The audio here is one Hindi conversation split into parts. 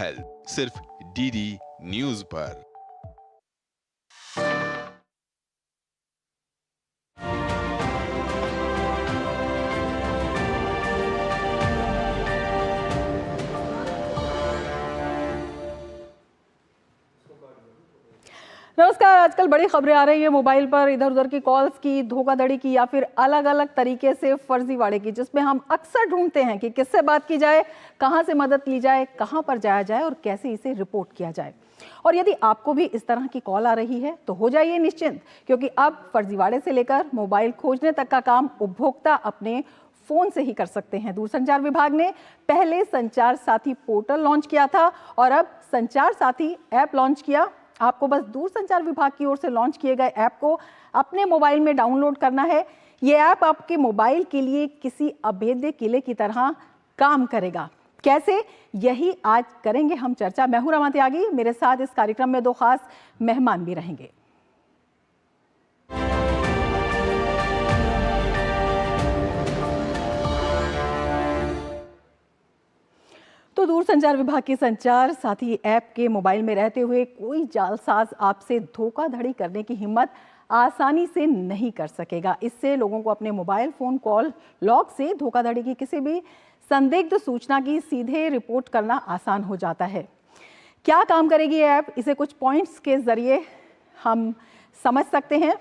हेल्थ सिर्फ डीडी न्यूज पर। नमस्कार। आजकल बड़ी खबरें आ रही है मोबाइल पर, इधर उधर की कॉल्स की, धोखाधड़ी की या फिर अलग अलग तरीके से फर्जीवाड़े की, जिसमें हम अक्सर ढूंढते हैं कि किससे बात की जाए, कहां से मदद ली जाए, कहां पर जाया जाए और कैसे इसे रिपोर्ट किया जाए। और यदि आपको भी इस तरह की कॉल आ रही है तो हो जाइए निश्चिंत, क्योंकि अब फर्जीवाड़े से लेकर मोबाइल खोजने तक का काम उपभोक्ता अपने फोन से ही कर सकते हैं। दूरसंचार विभाग ने पहले संचार साथी पोर्टल लॉन्च किया था और अब संचार साथी ऐप लॉन्च किया। आपको बस दूरसंचार विभाग की ओर से लॉन्च किए गए ऐप को अपने मोबाइल में डाउनलोड करना है। ये ऐप आपके मोबाइल के लिए किसी अभेद्य किले की तरह काम करेगा। कैसे, यही आज करेंगे हम चर्चा। मैं हूं रमा त्यागी, मेरे साथ इस कार्यक्रम में दो खास मेहमान भी रहेंगे। तो दूरसंचार विभाग की संचार साथी ऐप के मोबाइल में रहते हुए कोई जालसाज आपसे धोखाधड़ी करने की हिम्मत आसानी से नहीं कर सकेगा। इससे लोगों को अपने मोबाइल फोन कॉल लॉग से धोखाधड़ी की किसी भी संदिग्ध सूचना की सीधे रिपोर्ट करना आसान हो जाता है। क्या काम करेगी ये ऐप, इसे कुछ पॉइंट्स के जरिए हम समझ सकते हैं।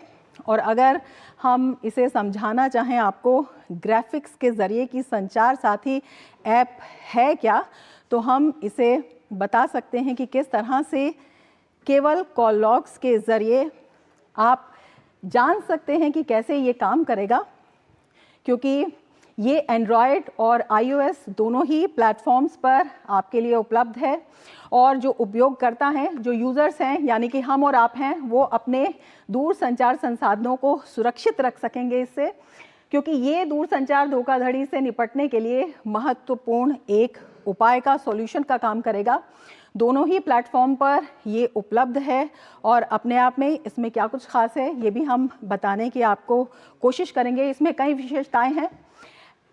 और अगर हम इसे समझाना चाहें आपको ग्राफिक्स के जरिए कि संचार साथी ऐप है क्या, तो हम इसे बता सकते हैं कि किस तरह से केवल कॉल लॉग्स के जरिए आप जान सकते हैं कि कैसे ये काम करेगा, क्योंकि ये एंड्रॉयड और iOS दोनों ही प्लेटफॉर्म्स पर आपके लिए उपलब्ध है। और जो उपयोगकर्ता हैं, जो यूज़र्स हैं, यानी कि हम और आप हैं, वो अपने दूर संचार संसाधनों को सुरक्षित रख सकेंगे इससे, क्योंकि ये दूरसंचार धोखाधड़ी से निपटने के लिए महत्वपूर्ण एक उपाय का, सॉल्यूशन का काम करेगा। दोनों ही प्लेटफॉर्म पर ये उपलब्ध है और अपने आप में इसमें क्या कुछ खास है ये भी हम बताने की आपको कोशिश करेंगे। इसमें कई विशेषताएं हैं।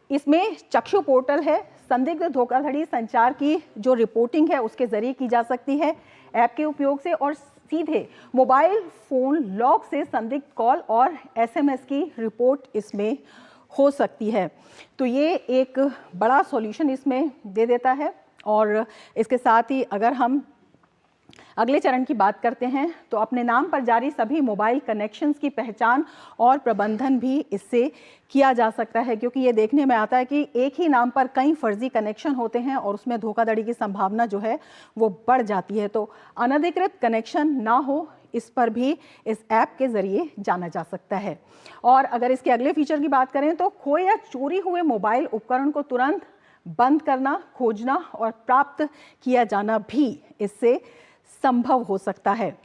इसमें चक्षु पोर्टल है, संदिग्ध धोखाधड़ी संचार की जो रिपोर्टिंग है उसके जरिए की जा सकती है ऐप के उपयोग से, और सीधे मोबाइल फोन लॉग से संदिग्ध कॉल और SMS की रिपोर्ट इसमें हो सकती है। तो ये एक बड़ा सॉल्यूशन इसमें दे देता है। और इसके साथ ही अगर हम अगले चरण की बात करते हैं तो अपने नाम पर जारी सभी मोबाइल कनेक्शंस की पहचान और प्रबंधन भी इससे किया जा सकता है, क्योंकि ये देखने में आता है कि एक ही नाम पर कई फर्जी कनेक्शन होते हैं और उसमें धोखाधड़ी की संभावना जो है वो बढ़ जाती है। तो अनधिकृत कनेक्शन ना हो, इस पर भी इस ऐप के जरिए जाना जा सकता है। और अगर इसके अगले फीचर की बात करें तो खोए या चोरी हुए मोबाइल उपकरण को तुरंत बंद करना, खोजना और प्राप्त किया जाना भी इससे संभव हो सकता है।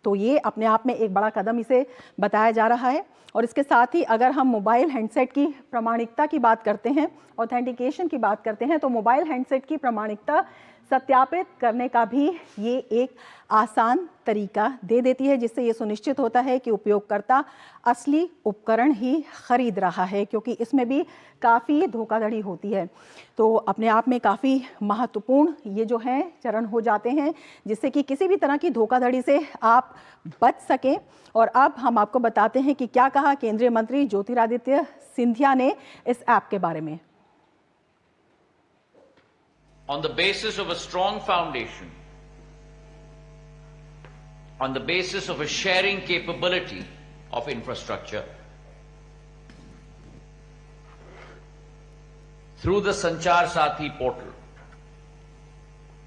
तो ये अपने आप में एक बड़ा कदम इसे बताया जा रहा है। और इसके साथ ही अगर हम मोबाइल हैंडसेट की प्रामाणिकता की बात करते हैं, ऑथेंटिकेशन की बात करते हैं, तो मोबाइल हैंडसेट की प्रामाणिकता सत्यापित करने का भी ये एक आसान तरीका दे देती है, जिससे ये सुनिश्चित होता है कि उपयोगकर्ता असली उपकरण ही खरीद रहा है, क्योंकि इसमें भी काफ़ी धोखाधड़ी होती है। तो अपने आप में काफ़ी महत्वपूर्ण ये जो है चरण हो जाते हैं, जिससे कि किसी भी तरह की धोखाधड़ी से आप बच सकें। और अब हम आपको बताते हैं कि क्या कहा केंद्रीय मंत्री ज्योतिरादित्य सिंधिया ने इस ऐप के बारे में। On the basis of a strong foundation, on the basis of a sharing capability of infrastructure, through the Sanchar Sathi portal,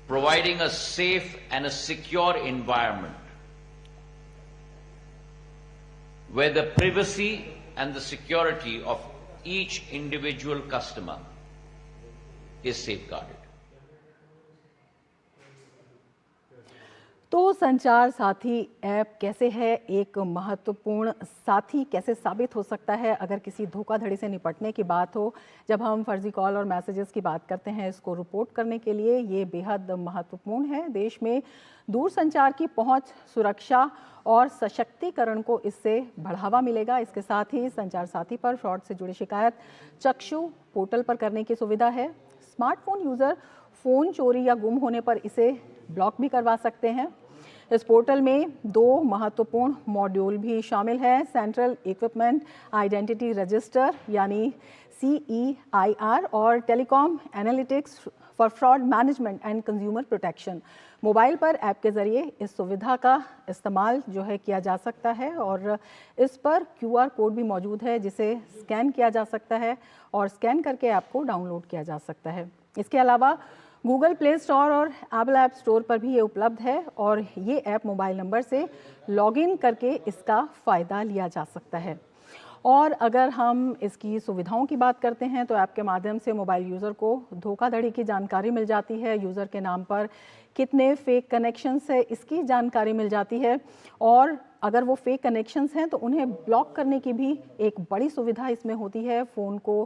providing a safe and a secure environment where the privacy and the security of each individual customer is safeguarded. तो संचार साथी ऐप कैसे है एक महत्वपूर्ण साथी, कैसे साबित हो सकता है अगर किसी धोखाधड़ी से निपटने की बात हो। जब हम फर्जी कॉल और मैसेजेस की बात करते हैं, इसको रिपोर्ट करने के लिए ये बेहद महत्वपूर्ण है। देश में दूरसंचार की पहुंच, सुरक्षा और सशक्तिकरण को इससे बढ़ावा मिलेगा। इसके साथ ही संचार साथी पर फ्रॉड से जुड़ी शिकायत चक्षु पोर्टल पर करने की सुविधा है। स्मार्टफोन यूज़र फ़ोन चोरी या गुम होने पर इसे ब्लॉक भी करवा सकते हैं। इस पोर्टल में 2 महत्वपूर्ण मॉड्यूल भी शामिल है, सेंट्रल इक्विपमेंट आइडेंटिटी रजिस्टर यानी CEIR और telecom analytics for fraud management and consumer protection. Mobile पर ऐप के ज़रिए इस सुविधा का इस्तेमाल जो है किया जा सकता है और इस पर QR कोड भी मौजूद है जिसे स्कैन किया जा सकता है और स्कैन करके ऐप को डाउनलोड किया जा सकता है। इसके अलावा गूगल प्ले स्टोर और एप्पल ऐप स्टोर पर भी ये उपलब्ध है और ये ऐप मोबाइल नंबर से लॉगिन करके इसका फ़ायदा लिया जा सकता है। और अगर हम इसकी सुविधाओं की बात करते हैं तो ऐप के माध्यम से मोबाइल यूज़र को धोखाधड़ी की जानकारी मिल जाती है, यूज़र के नाम पर कितने फेक कनेक्शंस है इसकी जानकारी मिल जाती है और अगर वो फेक कनेक्शंस हैं तो उन्हें ब्लॉक करने की भी एक बड़ी सुविधा इसमें होती है। फ़ोन को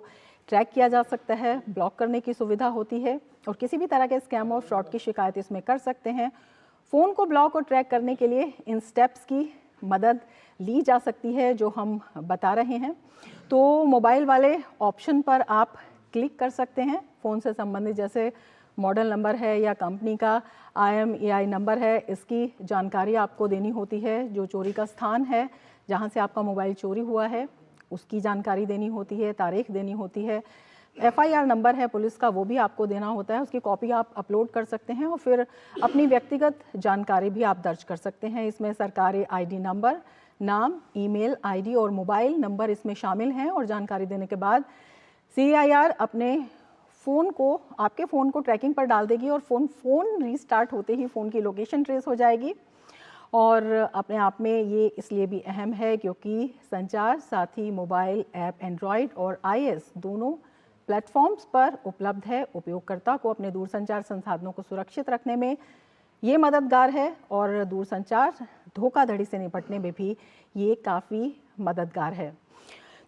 ट्रैक किया जा सकता है, ब्लॉक करने की सुविधा होती है और किसी भी तरह के स्कैम और फ्रॉड की शिकायत इसमें कर सकते हैं। फ़ोन को ब्लॉक और ट्रैक करने के लिए इन स्टेप्स की मदद ली जा सकती है जो हम बता रहे हैं। तो मोबाइल वाले ऑप्शन पर आप क्लिक कर सकते हैं, फ़ोन से संबंधित जैसे मॉडल नंबर है या कंपनी का IMEI नंबर है, इसकी जानकारी आपको देनी होती है। जो चोरी का स्थान है जहां से आपका मोबाइल चोरी हुआ है उसकी जानकारी देनी होती है, तारीख देनी होती है। FIR नंबर है पुलिस का, वो भी आपको देना होता है, उसकी कॉपी आप अपलोड कर सकते हैं और फिर अपनी व्यक्तिगत जानकारी भी आप दर्ज कर सकते हैं। इसमें सरकारी ID नंबर, नाम, ईमेल ID और मोबाइल नंबर इसमें शामिल हैं और जानकारी देने के बाद CEIR अपने फ़ोन को, आपके फ़ोन को ट्रैकिंग पर डाल देगी और फ़ोन रीस्टार्ट होते ही फ़ोन की लोकेशन ट्रेस हो जाएगी। और अपने आप में ये इसलिए भी अहम है क्योंकि संचार साथी मोबाइल ऐप एंड्रॉयड और iOS दोनों प्लेटफॉर्म्स पर उपलब्ध है। उपयोगकर्ता को अपने दूरसंचार संसाधनों को सुरक्षित रखने में ये मददगार है और दूरसंचार धोखाधड़ी से निपटने में भी ये काफ़ी मददगार है।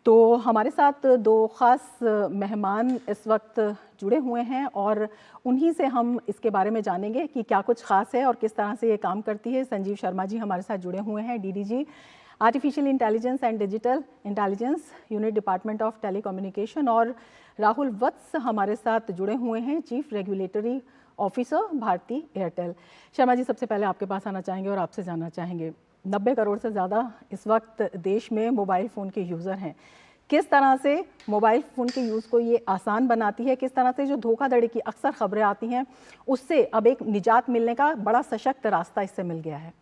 तो हमारे साथ 2 ख़ास मेहमान इस वक्त जुड़े हुए हैं और उन्हीं से हम इसके बारे में जानेंगे कि क्या कुछ ख़ास है और किस तरह से ये काम करती है। संजीव शर्मा जी हमारे साथ जुड़े हुए हैं, DDG artificial intelligence and digital intelligence unit department of telecommunication और राहुल वत्स हमारे साथ जुड़े हुए हैं, chief regulatory officer Bharti Airtel. Sharma ji, सबसे पहले आपके पास आना चाहेंगे और आपसे जानना चाहेंगे 90 करोड़ से ज़्यादा इस वक्त देश में मोबाइल फ़ोन के यूज़र हैं। किस तरह से मोबाइल फ़ोन के यूज़ को ये आसान बनाती है, किस तरह से जो धोखाधड़ी की अक्सर खबरें आती हैं उससे अब एक निजात मिलने का बड़ा सशक्त रास्ता इससे मिल गया है।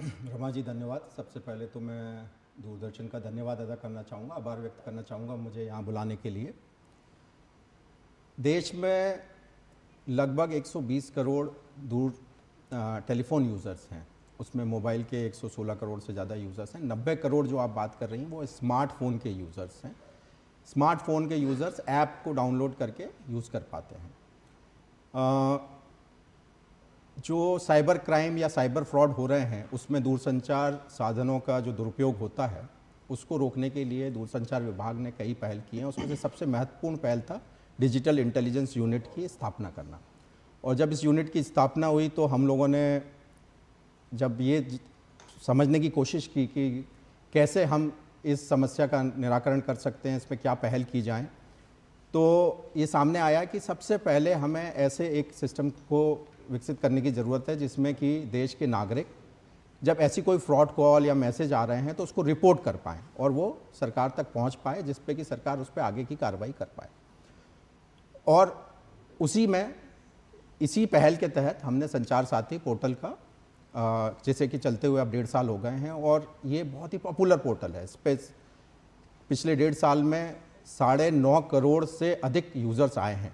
रमा जी धन्यवाद। सबसे पहले तो मैं दूरदर्शन का धन्यवाद अदा करना चाहूँगा, आभार व्यक्त करना चाहूँगा मुझे यहाँ बुलाने के लिए। देश में लगभग 120 करोड़ टेलीफोन यूज़र्स हैं, उसमें मोबाइल के 116 करोड़ से ज़्यादा यूज़र्स हैं। 90 करोड़ जो आप बात कर रही हैं वो स्मार्टफोन के यूज़र्स हैं। स्मार्टफोन के यूज़र्स ऐप को डाउनलोड करके यूज़ कर पाते हैं। जो साइबर क्राइम या साइबर फ्रॉड हो रहे हैं उसमें दूरसंचार साधनों का जो दुरुपयोग होता है उसको रोकने के लिए दूरसंचार विभाग ने कई पहल की हैं। उसमें से सबसे महत्वपूर्ण पहल था डिजिटल इंटेलिजेंस यूनिट की स्थापना करना। और जब इस यूनिट की स्थापना हुई तो हम लोगों ने जब ये समझने की कोशिश की कि कैसे हम इस समस्या का निराकरण कर सकते हैं, इसमें क्या पहल की जाए, तो ये सामने आया कि सबसे पहले हमें ऐसे एक सिस्टम को विकसित करने की ज़रूरत है जिसमें कि देश के नागरिक जब ऐसी कोई फ्रॉड कॉल या मैसेज आ रहे हैं तो उसको रिपोर्ट कर पाएँ और वो सरकार तक पहुंच पाए, जिस पे कि सरकार उस पर आगे की कार्रवाई कर पाए। और इसी पहल के तहत हमने संचार साथी पोर्टल का जैसे कि चलते हुए अब 1.5 साल हो गए हैं और ये बहुत ही पॉपुलर पोर्टल है। इस पे पिछले 1.5 साल में 9.5 करोड़ से अधिक यूज़र्स आए हैं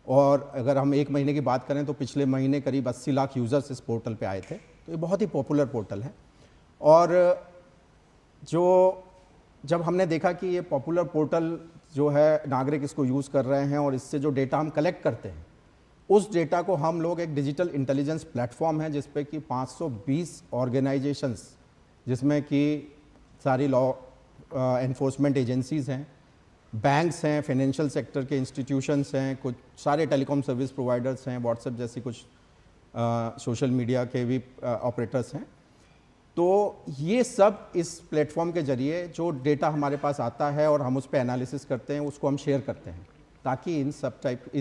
और अगर हम 1 महीने की बात करें तो पिछले महीने करीब 80 लाख यूज़र्स इस पोर्टल पे आए थे। तो ये बहुत ही पॉपुलर पोर्टल है। और जब हमने देखा कि ये पॉपुलर पोर्टल जो है नागरिक इसको यूज़ कर रहे हैं और इससे जो डेटा हम कलेक्ट करते हैं उस डेटा को हम लोग एक डिजिटल इंटेलिजेंस प्लेटफॉर्म है जिस पे कि 520 ऑर्गेनाइजेशंस, जिसमें कि सारी लॉ एनफोर्समेंट एजेंसीज़ हैं, बैंक्स हैं, फाइनेंशियल सेक्टर के इंस्टीट्यूशंस हैं, कुछ सारे टेलीकॉम सर्विस प्रोवाइडर्स हैं, व्हाट्सएप जैसी कुछ सोशल मीडिया के भी ऑपरेटर्स हैं। तो ये सब इस प्लेटफॉर्म के ज़रिए जो डेटा हमारे पास आता है और हम उस पर एनालिसिस करते हैं उसको हम शेयर करते हैं। ताकि इन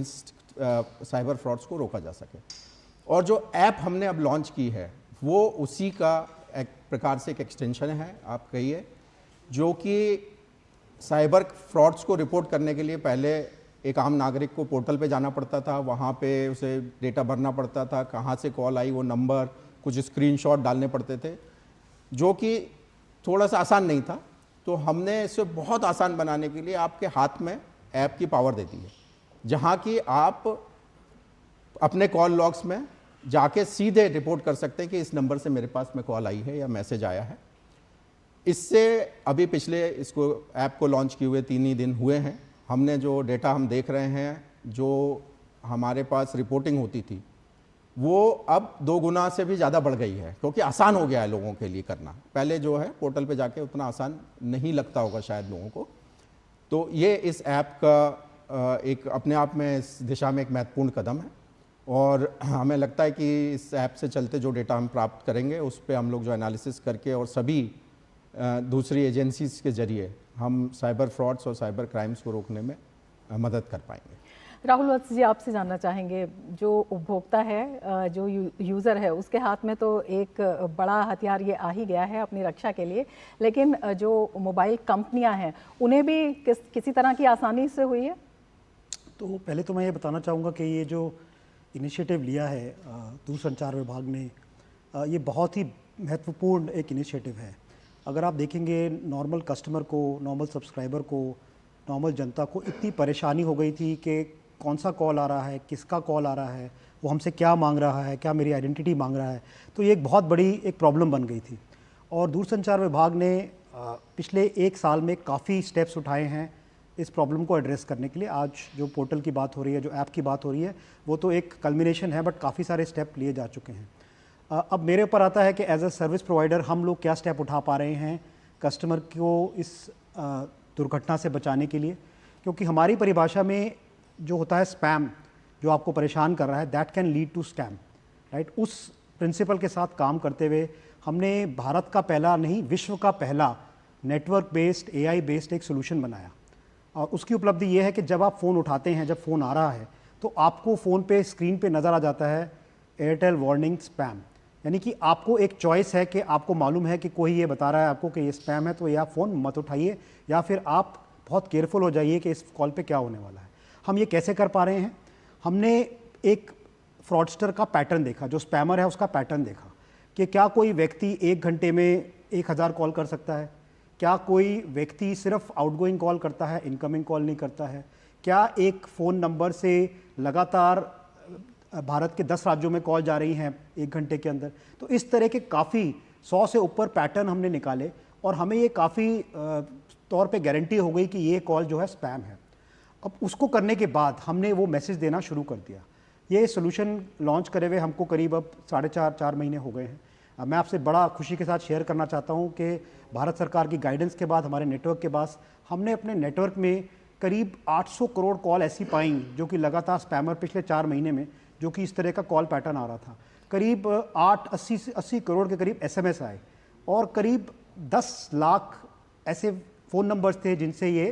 साइबर फ्रॉड्स को रोका जा सके। और जो ऐप हमने अब लॉन्च की है वो उसी का एक प्रकार से एक एक्सटेंशन है आप कहिए, जो कि साइबर फ्रॉड्स को रिपोर्ट करने के लिए पहले एक आम नागरिक को पोर्टल पे जाना पड़ता था, वहाँ पे उसे डेटा भरना पड़ता था, कहाँ से कॉल आई वो नंबर, कुछ स्क्रीनशॉट डालने पड़ते थे, जो कि थोड़ा सा आसान नहीं था। तो हमने इसे बहुत आसान बनाने के लिए आपके हाथ में ऐप की पावर दे दी है, जहाँ कि आप अपने कॉल लॉग्स में जाके सीधे रिपोर्ट कर सकते हैं कि इस नंबर से मेरे पास में कॉल आई है या मैसेज आया है। इससे अभी पिछले इसको ऐप को लॉन्च किए हुए 3 ही दिन हुए हैं, हमने जो डेटा हम देख रहे हैं, जो हमारे पास रिपोर्टिंग होती थी वो अब 2 गुना से भी ज़्यादा बढ़ गई है, क्योंकि आसान हो गया है लोगों के लिए करना। पहले जो है पोर्टल पे जाके उतना आसान नहीं लगता होगा शायद लोगों को। तो ये इस ऐप का एक अपने आप में इस दिशा में एक महत्वपूर्ण कदम है, और हमें लगता है कि इस ऐप से चलते जो डेटा हम प्राप्त करेंगे उस पर हम लोग जो एनालिसिस करके और सभी दूसरी एजेंसीज के जरिए हम साइबर फ्रॉड्स और साइबर क्राइम्स को रोकने में मदद कर पाएंगे। राहुल वत्स जी, आपसे जानना चाहेंगे, जो उपभोक्ता है, जो यूज़र है, उसके हाथ में तो एक बड़ा हथियार ये आ ही गया है अपनी रक्षा के लिए, लेकिन जो मोबाइल कंपनियां हैं उन्हें भी किसी तरह की आसानी से हुई है? तो पहले तो मैं ये बताना चाहूँगा कि ये जो इनिशिएटिव लिया है दूरसंचार विभाग ने, ये बहुत ही महत्वपूर्ण एक इनिशिएटिव है। अगर आप देखेंगे नॉर्मल कस्टमर को, नॉर्मल सब्सक्राइबर को, नॉर्मल जनता को इतनी परेशानी हो गई थी कि कौन सा कॉल आ रहा है, किसका कॉल आ रहा है, वो हमसे क्या मांग रहा है, क्या मेरी आइडेंटिटी मांग रहा है। तो ये एक बहुत बड़ी एक प्रॉब्लम बन गई थी, और दूरसंचार विभाग ने पिछले 1 साल में काफ़ी स्टेप्स उठाए हैं इस प्रॉब्लम को एड्रेस करने के लिए। आज जो पोर्टल की बात हो रही है, जो ऐप की बात हो रही है, वो तो एक कल्मिनेशन है, बट काफ़ी सारे स्टेप लिए जा चुके हैं। अब मेरे ऊपर आता है कि एज अ सर्विस प्रोवाइडर हम लोग क्या स्टेप उठा पा रहे हैं कस्टमर को इस दुर्घटना से बचाने के लिए, क्योंकि हमारी परिभाषा में जो होता है स्पैम, जो आपको परेशान कर रहा है, that can lead to scam, right. उस प्रिंसिपल के साथ काम करते हुए हमने भारत का पहला नहीं, विश्व का पहला नेटवर्क बेस्ड AI बेस्ड एक सोल्यूशन बनाया। और उसकी उपलब्धि ये है कि जब आप फ़ोन उठाते हैं, जब फ़ोन आ रहा है, तो आपको फ़ोन पे स्क्रीन पे नज़र आ जाता है एयरटेल वार्निंग स्पैम, यानी कि आपको एक चॉइस है कि आपको मालूम है कि कोई ये बता रहा है आपको कि ये स्पैम है, तो या फ़ोन मत उठाइए, या फिर आप बहुत केयरफुल हो जाइए कि इस कॉल पे क्या होने वाला है। हम ये कैसे कर पा रहे हैं? हमने एक फ्रॉडस्टर का पैटर्न देखा, जो स्पैमर है उसका पैटर्न देखा कि क्या कोई व्यक्ति 1 घंटे में 1000 कॉल कर सकता है, क्या कोई व्यक्ति सिर्फ आउटगोइंग कॉल करता है, इनकमिंग कॉल नहीं करता है, क्या एक फ़ोन नंबर से लगातार भारत के 10 राज्यों में कॉल जा रही हैं 1 घंटे के अंदर। तो इस तरह के काफ़ी 100 से ऊपर पैटर्न हमने निकाले, और हमें ये काफ़ी तौर पे गारंटी हो गई कि ये कॉल जो है स्पैम है। अब उसको करने के बाद हमने वो मैसेज देना शुरू कर दिया। ये सोल्यूशन लॉन्च करे हुए हमको करीब अब 4.5 महीने हो गए हैं। मैं आपसे बड़ा खुशी के साथ शेयर करना चाहता हूँ कि भारत सरकार की गाइडेंस के बाद, हमारे नेटवर्क के बाद, हमने अपने नेटवर्क में करीब 800 करोड़ कॉल ऐसी पाई जो कि लगातार स्पैमर पिछले 4 महीने में, जो कि इस तरह का कॉल पैटर्न आ रहा था। करीब 80 करोड़ के करीब SMS आए, और करीब 10 लाख ऐसे फ़ोन नंबर्स थे जिनसे ये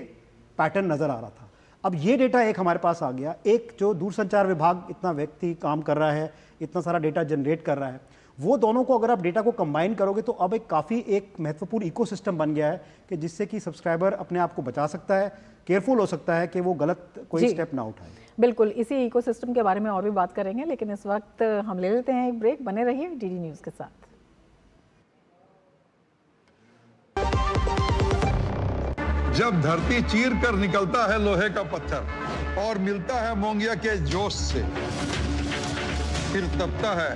पैटर्न नज़र आ रहा था। अब ये डेटा एक हमारे पास आ गया, एक जो दूरसंचार विभाग इतना व्यक्ति काम कर रहा है, इतना सारा डेटा जनरेट कर रहा है, वो दोनों को अगर आप डेटा को कंबाइन करोगे तो अब एक काफ़ी एक महत्वपूर्ण इकोसिस्टम बन गया है कि जिससे कि सब्सक्राइबर अपने आप को बचा सकता है, केयरफुल हो सकता है कि वो गलत कोई स्टेप ना उठाए। बिल्कुल, इसी इकोसिस्टम के बारे में और भी बात करेंगे, लेकिन इस वक्त हम ले लेते हैं एक ब्रेक। बने रहिए DD न्यूज़ के साथ। जब धरती चीर कर निकलता है लोहे का पत्थर और मिलता है मोंगिया के जोश से, फिर तपता है,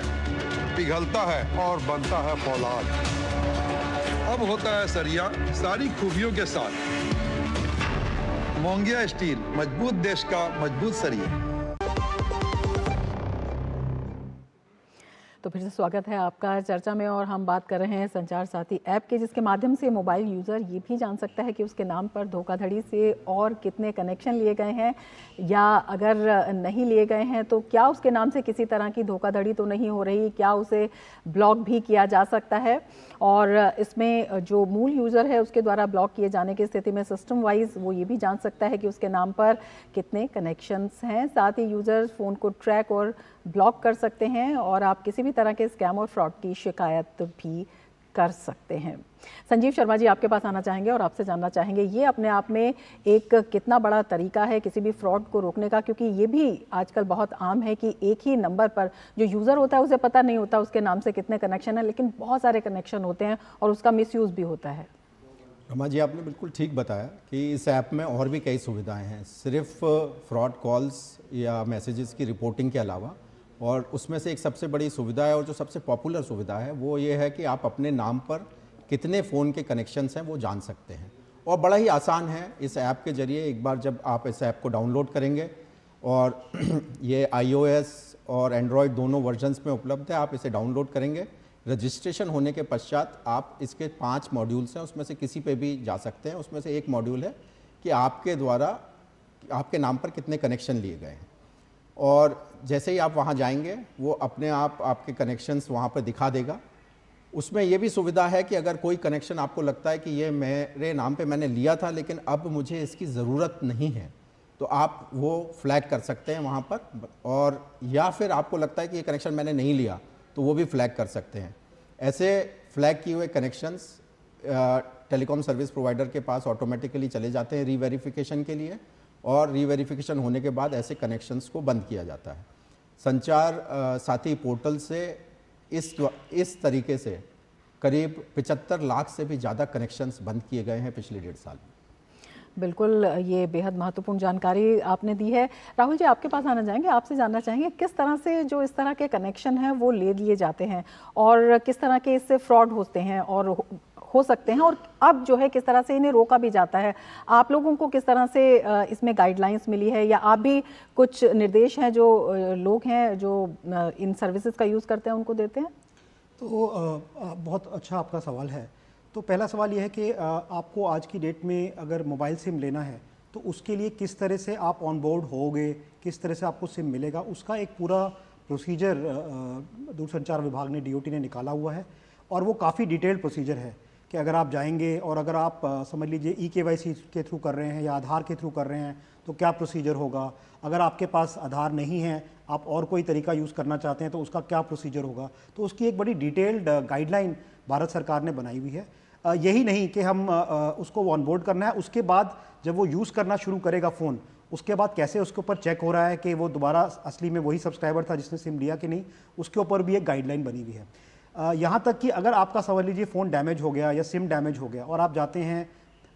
पिघलता है और बनता है फौलाद। अब होता है सरिया सारी खूबियों के साथ। मोंगिया स्टील, मजबूत देश का मजबूत सरिया। तो फिर से स्वागत है आपका चर्चा में और हम बात कर रहे हैं संचार साथी ऐप के, जिसके माध्यम से मोबाइल यूज़र ये भी जान सकता है कि उसके नाम पर धोखाधड़ी से और कितने कनेक्शन लिए गए हैं, या अगर नहीं लिए गए हैं तो क्या उसके नाम से किसी तरह की धोखाधड़ी तो नहीं हो रही, क्या उसे ब्लॉक भी किया जा सकता है। और इसमें जो मूल यूज़र है उसके द्वारा ब्लॉक किए जाने की स्थिति में सिस्टम वाइज वो ये भी जान सकता है कि उसके नाम पर कितने कनेक्शंस हैं। साथ ही यूज़र्स फ़ोन को ट्रैक और ब्लॉक कर सकते हैं और आप किसी भी तरह के स्कैम और फ्रॉड की शिकायत भी कर सकते हैं। संजीव शर्मा जी, आपके पास आना चाहेंगे और आपसे जानना चाहेंगे ये अपने आप में एक कितना बड़ा तरीका है किसी भी फ्रॉड को रोकने का, क्योंकि ये भी आजकल बहुत आम है कि एक ही नंबर पर जो यूज़र होता है उसे पता नहीं होता उसके नाम से कितने कनेक्शन हैं, लेकिन बहुत सारे कनेक्शन होते हैं और उसका मिसयूज़ भी होता है। रमा जी, आपने बिल्कुल ठीक बताया कि इस ऐप में और भी कई सुविधाएं हैं, सिर्फ फ्रॉड कॉल्स या मैसेजेस की रिपोर्टिंग के अलावा। और उसमें से एक सबसे बड़ी सुविधा है और जो सबसे पॉपुलर सुविधा है वो ये है कि आप अपने नाम पर कितने फ़ोन के कनेक्शंस हैं वो जान सकते हैं। और बड़ा ही आसान है इस ऐप के ज़रिए। एक बार जब आप इस ऐप को डाउनलोड करेंगे, और ये iOS और एंड्रॉयड दोनों वर्जन्स में उपलब्ध है, आप इसे डाउनलोड करेंगे। रजिस्ट्रेशन होने के पश्चात आप इसके 5 मॉड्यूल्स हैं, उसमें से किसी पे भी जा सकते हैं। उसमें से एक मॉड्यूल है कि आपके द्वारा आपके नाम पर कितने कनेक्शन लिए गए हैं, और जैसे ही आप वहाँ जाएंगे वो अपने आप आपके कनेक्शंस वहाँ पर दिखा देगा। उसमें ये भी सुविधा है कि अगर कोई कनेक्शन आपको लगता है कि ये मेरे नाम पे मैंने लिया था लेकिन अब मुझे इसकी ज़रूरत नहीं है, तो आप वो फ्लैग कर सकते हैं वहाँ पर। और या फिर आपको लगता है कि ये कनेक्शन मैंने नहीं लिया तो वो भी फ्लैग कर सकते हैं। ऐसे फ्लैग किए हुए कनेक्शंस टेलीकॉम सर्विस प्रोवाइडर के पास ऑटोमेटिकली चले जाते हैं रीवेरिफिकेशन के लिए, और रीवेरिफिकेशन होने के बाद ऐसे कनेक्शंस को बंद किया जाता है। संचार साथी पोर्टल से इस तरीके से करीब 75 लाख से भी ज़्यादा कनेक्शंस बंद किए गए हैं पिछले 1.5 साल में। बिल्कुल, ये बेहद महत्वपूर्ण जानकारी आपने दी है। राहुल जी, आपके पास आना चाहेंगे, आपसे जानना चाहेंगे किस तरह से जो इस तरह के कनेक्शन हैं वो ले लिए जाते हैं और किस तरह के इससे फ्रॉड होते हैं और हो सकते हैं, और अब जो है किस तरह से इन्हें रोका भी जाता है। आप लोगों को किस तरह से इसमें गाइडलाइंस मिली है, या आप भी कुछ निर्देश हैं जो लोग हैं जो इन सर्विसेज का यूज़ करते हैं उनको देते हैं? तो बहुत अच्छा आपका सवाल है। तो पहला सवाल यह है कि आपको आज की डेट में अगर मोबाइल सिम लेना है तो उसके लिए किस तरह से आप ऑन बोर्ड होगे, किस तरह से आपको सिम मिलेगा, उसका एक पूरा प्रोसीजर दूरसंचार विभाग ने DOT ने निकाला हुआ है। और वो काफ़ी डिटेल्ड प्रोसीजर है कि अगर आप जाएंगे और अगर आप समझ लीजिए eKYC के थ्रू कर रहे हैं या आधार के थ्रू कर रहे हैं तो क्या प्रोसीजर होगा, अगर आपके पास आधार नहीं है, आप और कोई तरीका यूज़ करना चाहते हैं तो उसका क्या प्रोसीजर होगा। तो उसकी एक बड़ी डिटेल्ड गाइडलाइन भारत सरकार ने बनाई हुई है। यही नहीं कि हम उसको ऑनबोर्ड करना है, उसके बाद जब वो यूज़ करना शुरू करेगा फ़ोन, उसके बाद कैसे उसके ऊपर चेक हो रहा है कि वो दोबारा असली में वही सब्सक्राइबर था जिसने सिम लिया कि नहीं, उसके ऊपर भी एक गाइडलाइन बनी हुई है। यहाँ तक कि अगर आपका समझ लीजिए फ़ोन डैमेज हो गया या सिम डैमेज हो गया और आप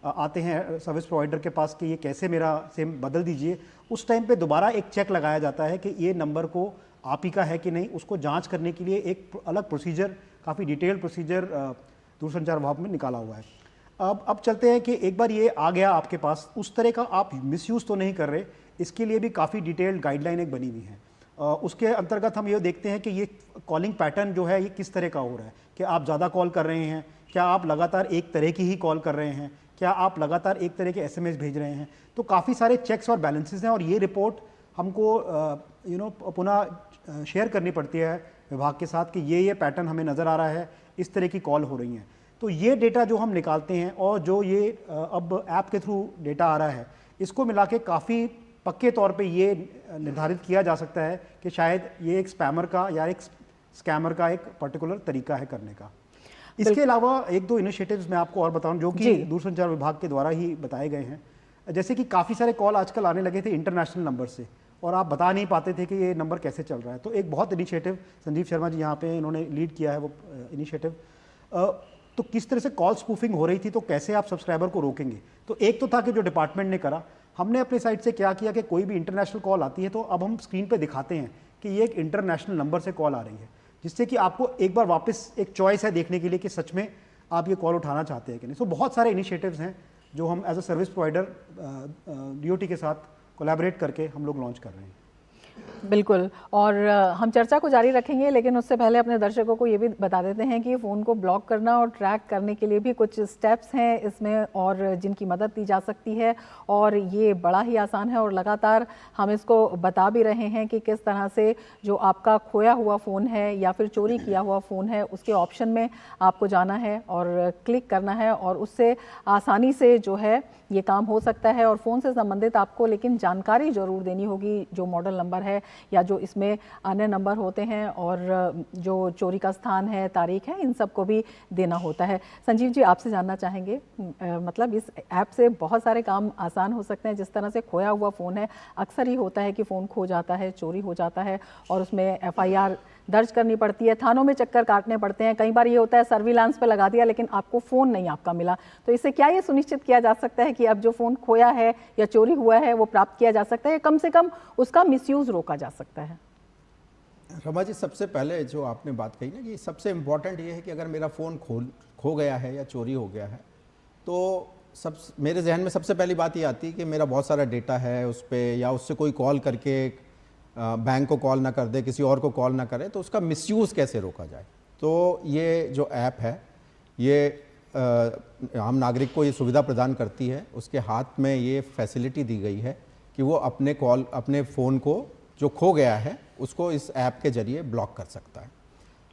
आते हैं सर्विस प्रोवाइडर के पास कि ये कैसे मेरा सिम बदल दीजिए, उस टाइम पे दोबारा एक चेक लगाया जाता है कि ये नंबर को आप ही का है कि नहीं। उसको जांच करने के लिए एक अलग प्रोसीजर, काफ़ी डिटेल्ड प्रोसीजर दूरसंचार विभाग में निकाला हुआ है। अब चलते हैं कि एक बार ये आ गया आपके पास, उस तरह का आप मिसयूज़ तो नहीं कर रहे, इसके लिए भी काफ़ी डिटेल्ड गाइडलाइन एक बनी हुई है। उसके अंतर्गत हम ये देखते हैं कि ये कॉलिंग पैटर्न जो है ये किस तरह का हो रहा है, कि आप ज़्यादा कॉल कर रहे हैं, क्या आप लगातार एक तरह की ही कॉल कर रहे हैं, क्या आप लगातार एक तरह के SMS भेज रहे हैं। तो काफ़ी सारे चेक्स और बैलेंसेस हैं और ये रिपोर्ट हमको पुनः शेयर करनी पड़ती है विभाग के साथ कि ये पैटर्न हमें नज़र आ रहा है, इस तरह की कॉल हो रही हैं। तो ये डेटा जो हम निकालते हैं और जो ये अब ऐप के थ्रू डेटा आ रहा है, इसको मिला के काफ़ी पक्के तौर पे ये निर्धारित किया जा सकता है कि शायद ये एक स्पैमर का या एक स्कैमर का एक पर्टिकुलर तरीका है करने का। इसके अलावा एक दो इनिशिएटिव्स मैं आपको और बताऊं जो कि दूरसंचार विभाग के द्वारा ही बताए गए हैं। जैसे कि काफ़ी सारे कॉल आजकल आने लगे थे इंटरनेशनल नंबर से और आप बता नहीं पाते थे कि ये नंबर कैसे चल रहा है। तो एक बहुत इनिशिएटिव संजीव शर्मा जी यहाँ पे इन्होंने लीड किया है वो इनिशिएटिव। तो किस तरह से कॉल स्पूफिंग हो रही थी तो कैसे आप सब्सक्राइबर को रोकेंगे। तो एक तो था कि जो डिपार्टमेंट ने करा, हमने अपनी साइड से क्या किया कि कोई भी इंटरनेशनल कॉल आती है तो अब हम स्क्रीन पे दिखाते हैं कि ये एक इंटरनेशनल नंबर से कॉल आ रही है, जिससे कि आपको एक बार वापस एक चॉइस है देखने के लिए कि सच में आप ये कॉल उठाना चाहते हैं कि नहीं। सो बहुत सारे इनिशिएटिव्स हैं जो हम as a service provider DOT के साथ कोलैबोरेट करके हम लोग लॉन्च कर रहे हैं। बिल्कुल। और हम चर्चा को जारी रखेंगे, लेकिन उससे पहले अपने दर्शकों को ये भी बता देते हैं कि फ़ोन को ब्लॉक करना और ट्रैक करने के लिए भी कुछ स्टेप्स हैं इसमें, और जिनकी मदद ली जा सकती है, और ये बड़ा ही आसान है। और लगातार हम इसको बता भी रहे हैं कि किस तरह से जो आपका खोया हुआ फ़ोन है या फिर चोरी किया हुआ फ़ोन है, उसके ऑप्शन में आपको जाना है और क्लिक करना है, और उससे आसानी से जो है ये काम हो सकता है। और फ़ोन से संबंधित आपको लेकिन जानकारी ज़रूर देनी होगी, जो मॉडल नंबर है या जो इसमें अन्य नंबर होते हैं, और जो चोरी का स्थान है, तारीख है, इन सब को भी देना होता है। संजीव जी, आपसे जानना चाहेंगे, मतलब इस ऐप से बहुत सारे काम आसान हो सकते हैं। जिस तरह से खोया हुआ फ़ोन है, अक्सर ही होता है कि फ़ोन खो जाता है, चोरी हो जाता है, और उसमें FIR दर्ज करनी पड़ती है, थानों में चक्कर काटने पड़ते हैं। कई बार ये होता है सर्विलांस पे लगा दिया लेकिन आपको फ़ोन नहीं आपका मिला। तो इससे क्या ये सुनिश्चित किया जा सकता है कि अब जो फ़ोन खोया है या चोरी हुआ है वो प्राप्त किया जा सकता है, कम से कम उसका मिसयूज़ रोका जा सकता है? रमा जी, सबसे पहले जो आपने बात कही ना कि सबसे इम्पॉर्टेंट ये है कि अगर मेरा फ़ोन खो गया है या चोरी हो गया है, तो मेरे जहन में सबसे पहली बात ये आती है कि मेरा बहुत सारा डेटा है उस पर, या उससे कोई कॉल करके बैंक को कॉल ना कर दे, किसी और को कॉल ना करे, तो उसका मिसयूज़ कैसे रोका जाए। तो ये जो ऐप है ये आम नागरिक को ये सुविधा प्रदान करती है। उसके हाथ में ये फैसिलिटी दी गई है कि वो अपने फ़ोन को जो खो गया है उसको इस ऐप के ज़रिए ब्लॉक कर सकता है।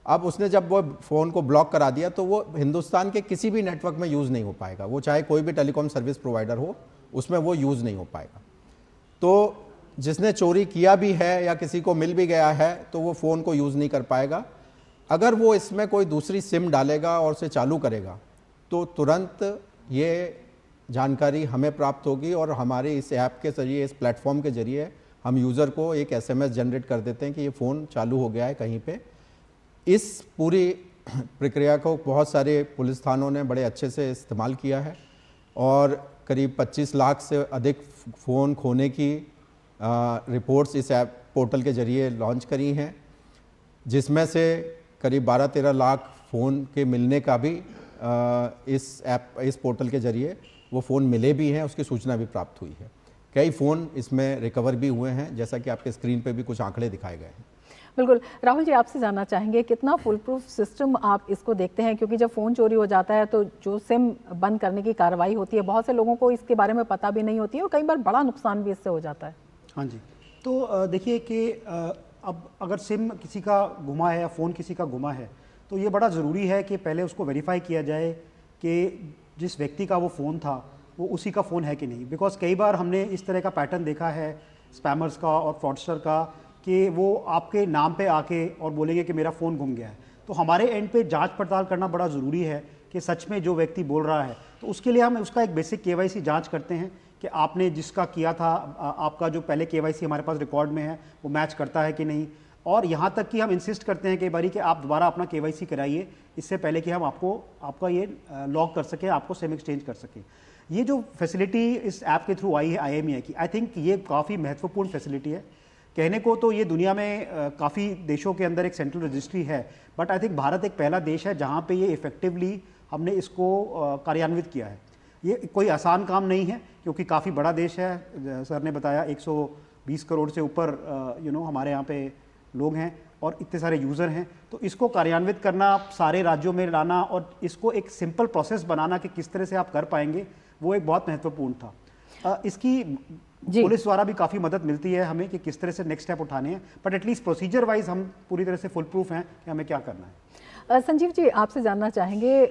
अब उसने जब वो फ़ोन को ब्लॉक करा दिया तो वो हिंदुस्तान के किसी भी नेटवर्क में यूज़ नहीं हो पाएगा, वो चाहे कोई भी टेलीकॉम सर्विस प्रोवाइडर हो, उसमें वो यूज़ नहीं हो पाएगा। तो जिसने चोरी किया भी है या किसी को मिल भी गया है तो वो फ़ोन को यूज़ नहीं कर पाएगा। अगर वो इसमें कोई दूसरी सिम डालेगा और उसे चालू करेगा तो तुरंत ये जानकारी हमें प्राप्त होगी, और हमारे इस ऐप के ज़रिए, इस प्लेटफॉर्म के ज़रिए हम यूज़र को एक SMS जनरेट कर देते हैं कि ये फ़ोन चालू हो गया है कहीं पे। इस पूरी प्रक्रिया को बहुत सारे पुलिस थानों ने बड़े अच्छे से इस्तेमाल किया है, और करीब 25 लाख से अधिक फ़ोन खोने की रिपोर्ट्स इस ऐप पोर्टल के ज़रिए लॉन्च करी हैं, जिसमें से करीब 12-13 लाख फ़ोन के मिलने का भी इस पोर्टल के ज़रिए वो फ़ोन मिले भी हैं, उसकी सूचना भी प्राप्त हुई है। कई फ़ोन इसमें रिकवर भी हुए हैं, जैसा कि आपके स्क्रीन पे भी कुछ आंकड़े दिखाए गए हैं। बिल्कुल। राहुल जी, आपसे जानना चाहेंगे कितना फुल प्रूफ सिस्टम आप इसको देखते हैं, क्योंकि जब फ़ोन चोरी हो जाता है तो जो सिम बंद करने की कार्रवाई होती है, बहुत से लोगों को इसके बारे में पता भी नहीं होती है, और कई बार बड़ा नुकसान भी इससे हो जाता है। हाँ जी, तो देखिए कि अब अगर सिम किसी का गुमा है या फ़ोन किसी का गुमा है, तो ये बड़ा ज़रूरी है कि पहले उसको वेरीफाई किया जाए कि जिस व्यक्ति का वो फ़ोन था वो उसी का फ़ोन है कि नहीं। बिकॉज़ कई बार हमने इस तरह का पैटर्न देखा है स्पैमर्स का और फ्रॉडस्टर का, कि वो आपके नाम पे आके और बोलेंगे कि मेरा फ़ोन गुम गया है। तो हमारे एंड पे जांच पड़ताल करना बड़ा ज़रूरी है कि सच में जो व्यक्ति बोल रहा है, तो उसके लिए हम उसका एक बेसिक KYC जांच करते हैं कि आपने जिसका किया था, आपका जो पहले KYC हमारे पास रिकॉर्ड में है वो मैच करता है कि नहीं। और यहाँ तक कि हम इंसिस्ट करते हैं कई बारी कि आप दोबारा अपना KYC कराइए, इससे पहले कि हम आपका ये लॉक कर सकें, आपको सिम एक्सचेंज कर सकें। ये जो फैसिलिटी इस ऐप के थ्रू आई है IMEI की, आई थिंक ये काफ़ी महत्वपूर्ण फैसिलिटी है। कहने को तो ये दुनिया में काफ़ी देशों के अंदर एक सेंट्रल रजिस्ट्री है, बट आई थिंक भारत एक पहला देश है जहाँ पे ये इफ़ेक्टिवली हमने इसको कार्यान्वित किया है। ये कोई आसान काम नहीं है, क्योंकि काफ़ी बड़ा देश है। सर ने बताया 120 करोड़ से ऊपर हमारे यहाँ पे लोग हैं और इतने सारे यूज़र हैं। तो इसको कार्यान्वित करना, सारे राज्यों में लाना और इसको एक सिंपल प्रोसेस बनाना कि किस तरह से आप कर पाएंगे, वो एक बहुत महत्वपूर्ण था। इसकी पुलिस द्वारा भी काफ़ी मदद मिलती है हमें कि किस तरह से नेक्स्ट स्टेप उठाने हैं, बट एटलीस्ट प्रोसीजर वाइज हम पूरी तरह से फुल प्रूफ हैं कि हमें क्या करना है। संजीव जी, आपसे जानना चाहेंगे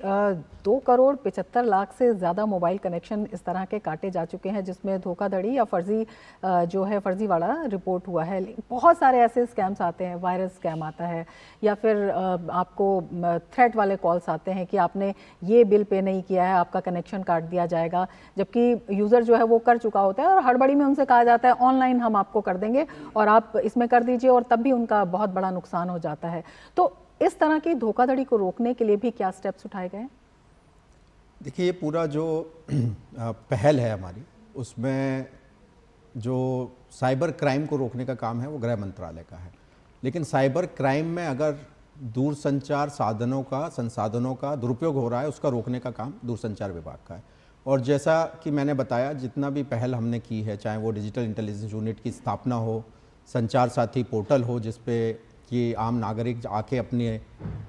2 करोड़ 75 लाख से ज़्यादा मोबाइल कनेक्शन इस तरह के काटे जा चुके हैं जिसमें धोखाधड़ी या फर्जीवाड़ा रिपोर्ट हुआ है। बहुत सारे ऐसे स्कैम्स आते हैं, वायरस स्कैम आता है या फिर आपको थ्रेट वाले कॉल्स आते हैं कि आपने ये बिल पे नहीं किया है, आपका कनेक्शन काट दिया जाएगा, जबकि यूज़र जो है वो कर चुका होता है और हड़बड़ी में उनसे कहा जाता है ऑनलाइन हम आपको कर देंगे और आप इसमें कर दीजिए, और तब भी उनका बहुत बड़ा नुकसान हो जाता है। तो इस तरह की धोखाधड़ी को रोकने के लिए भी क्या स्टेप्स उठाए गए? देखिए, ये पूरा जो पहल है हमारी, उसमें जो साइबर क्राइम को रोकने का काम है वो गृह मंत्रालय का है। लेकिन साइबर क्राइम में अगर दूरसंचार संसाधनों का दुरुपयोग हो रहा है, उसका रोकने का काम दूरसंचार विभाग का है। और जैसा कि मैंने बताया, जितना भी पहल हमने की है, चाहे वो डिजिटल इंटेलिजेंस यूनिट की स्थापना हो संचार साथी पोर्टल हो जिस पे कि आम नागरिक आके अपनी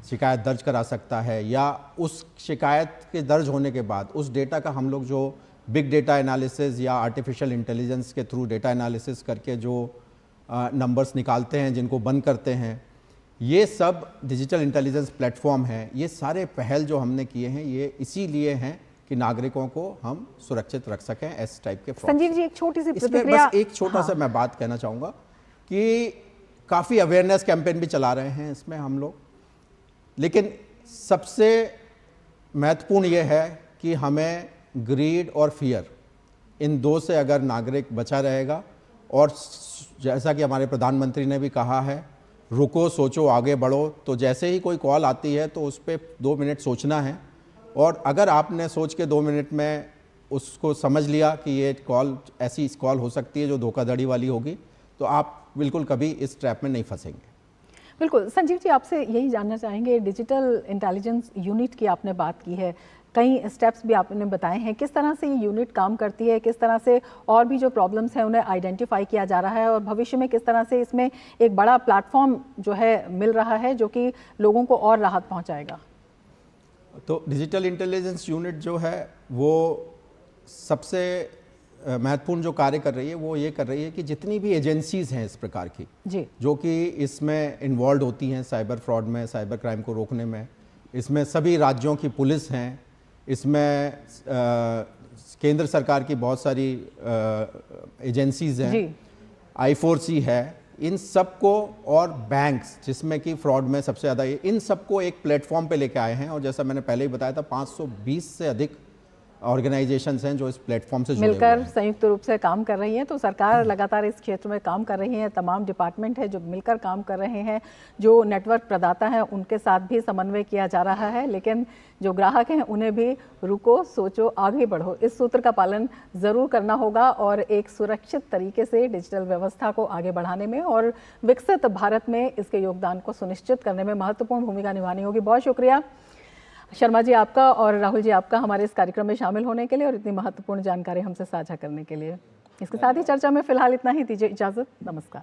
शिकायत दर्ज करा सकता है, या उस शिकायत के दर्ज होने के बाद उस डेटा का हम लोग जो बिग डेटा एनालिसिस या आर्टिफिशियल इंटेलिजेंस के थ्रू डेटा एनालिसिस करके जो नंबर्स निकालते हैं, जिनको बंद करते हैं, ये सब डिजिटल इंटेलिजेंस प्लेटफॉर्म है। ये सारे पहल जो हमने किए हैं ये इसीलिए हैं कि नागरिकों को हम सुरक्षित रख सकें इस टाइप के फ्रॉड। संजीव जी, एक छोटी सी इसमें प्रतिक्रिया, बस एक छोटा सा मैं बात कहना चाहूँगा कि काफ़ी अवेयरनेस कैंपेन भी चला रहे हैं इसमें हम लोग, लेकिन सबसे महत्वपूर्ण ये है कि हमें ग्रीड और फियर, इन दो से अगर नागरिक बचा रहेगा, और जैसा कि हमारे प्रधानमंत्री ने भी कहा है, रुको सोचो आगे बढ़ो, तो जैसे ही कोई कॉल आती है तो उस पर 2 मिनट सोचना है, और अगर आपने सोच के 2 मिनट में उसको समझ लिया कि ये कॉल ऐसी कॉल हो सकती है जो धोखाधड़ी वाली होगी, तो आप बिल्कुल कभी इस ट्रैप में नहीं फंसेंगे। बिल्कुल। संजीव जी, आपसे यही जानना चाहेंगे, डिजिटल इंटेलिजेंस यूनिट की आपने बात की है, कई स्टेप्स भी आपने बताए हैं, किस तरह से ये यूनिट काम करती है, किस तरह से और भी जो प्रॉब्लम्स हैं उन्हें आइडेंटिफाई किया जा रहा है, और भविष्य में किस तरह से इसमें एक बड़ा प्लेटफॉर्म जो है मिल रहा है जो कि लोगों को और राहत पहुंचाएगा? तो डिजिटल इंटेलिजेंस यूनिट जो है वो सबसे महत्वपूर्ण जो कार्य कर रही है वो ये कर रही है कि जितनी भी एजेंसीज़ हैं इस प्रकार की जी, जो कि इसमें इन्वॉल्व होती हैं साइबर फ्रॉड में, साइबर क्राइम को रोकने में, इसमें सभी राज्यों की पुलिस हैं, इसमें केंद्र सरकार की बहुत सारी एजेंसीज़ हैं, I4C है, इन सबको, और बैंक्स जिसमें कि फ्रॉड में सबसे ज़्यादा, इन सबको एक प्लेटफॉर्म पे लेके आए हैं। और जैसा मैंने पहले ही बताया था, 520 से अधिक ऑर्गेनाइजेशंस हैं जो इस प्लेटफॉर्म से जुड़े हुए मिलकर हैं। संयुक्त रूप से काम कर रही हैं। तो सरकार लगातार इस क्षेत्र में काम कर रही है, तमाम डिपार्टमेंट है जो मिलकर काम कर रहे हैं, जो नेटवर्क प्रदाता हैं उनके साथ भी समन्वय किया जा रहा है, लेकिन जो ग्राहक हैं उन्हें भी रुको सोचो आगे बढ़ो, इस सूत्र का पालन ज़रूर करना होगा, और एक सुरक्षित तरीके से डिजिटल व्यवस्था को आगे बढ़ाने में और विकसित भारत में इसके योगदान को सुनिश्चित करने में महत्वपूर्ण भूमिका निभानी होगी। बहुत शुक्रिया शर्मा जी आपका और राहुल जी आपका हमारे इस कार्यक्रम में शामिल होने के लिए और इतनी महत्वपूर्ण जानकारी हमसे साझा करने के लिए। इसके साथ ही चर्चा में फिलहाल इतना ही, दीजिए इजाज़त, नमस्कार।